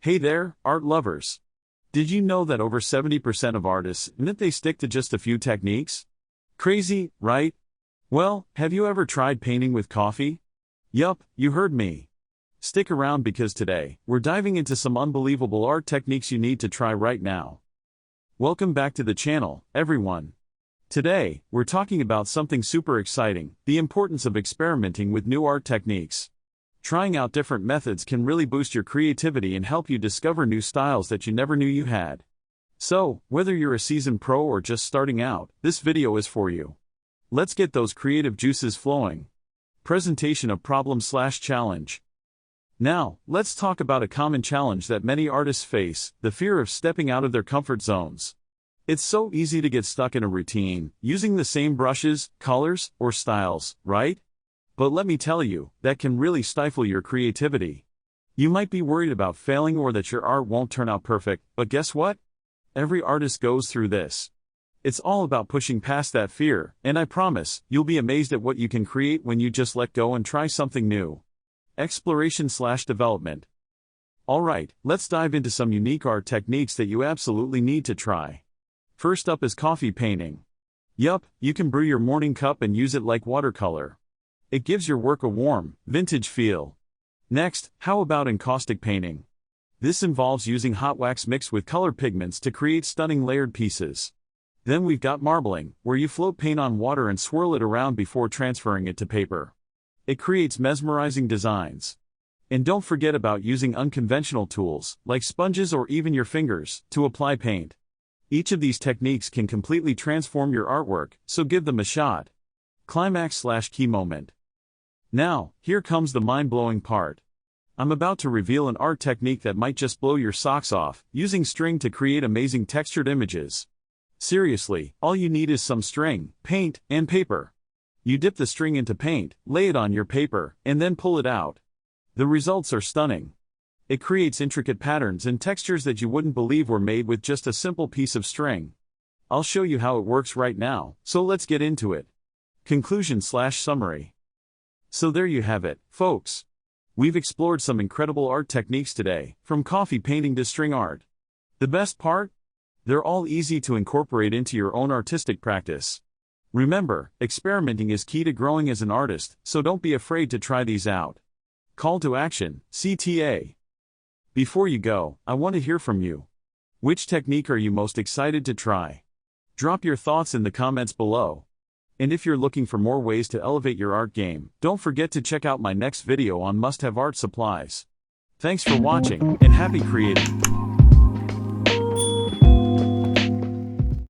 Hey there, art lovers. Did you know that over 70% of artists admit they stick to just a few techniques? Crazy, right? Well, have you ever tried painting with coffee? Yup, you heard me. Stick around because today, we're diving into some unbelievable art techniques you need to try right now. Welcome back to the channel, everyone. Today, we're talking about something super exciting, the importance of experimenting with new art techniques. Trying out different methods can really boost your creativity and help you discover new styles that you never knew you had. So, whether you're a seasoned pro or just starting out, this video is for you. Let's get those creative juices flowing. Presentation of problem/challenge. Now, let's talk about a common challenge that many artists face, the fear of stepping out of their comfort zones. It's so easy to get stuck in a routine, using the same brushes, colors, or styles, right? But let me tell you, that can really stifle your creativity. You might be worried about failing or that your art won't turn out perfect, but guess what? Every artist goes through this. It's all about pushing past that fear, and I promise, you'll be amazed at what you can create when you just let go and try something new. Exploration/development. Alright, let's dive into some unique art techniques that you absolutely need to try. First up is coffee painting. Yup, you can brew your morning cup and use it like watercolor. It gives your work a warm, vintage feel. Next, how about encaustic painting? This involves using hot wax mixed with color pigments to create stunning layered pieces. Then we've got marbling, where you float paint on water and swirl it around before transferring it to paper. It creates mesmerizing designs. And don't forget about using unconventional tools, like sponges or even your fingers, to apply paint. Each of these techniques can completely transform your artwork, so give them a shot. Climax/key moment. Now, here comes the mind-blowing part. I'm about to reveal an art technique that might just blow your socks off, using string to create amazing textured images. Seriously, all you need is some string, paint, and paper. You dip the string into paint, lay it on your paper, and then pull it out. The results are stunning. It creates intricate patterns and textures that you wouldn't believe were made with just a simple piece of string. I'll show you how it works right now, so let's get into it. Conclusion/summary. So there you have it, folks. We've explored some incredible art techniques today, from coffee painting to string art. The best part? They're all easy to incorporate into your own artistic practice. Remember, experimenting is key to growing as an artist, so don't be afraid to try these out. Call to action, CTA. Before you go, I want to hear from you. Which technique are you most excited to try? Drop your thoughts in the comments below. And if you're looking for more ways to elevate your art game, don't forget to check out my next video on must-have art supplies. Thanks for watching, and happy creating!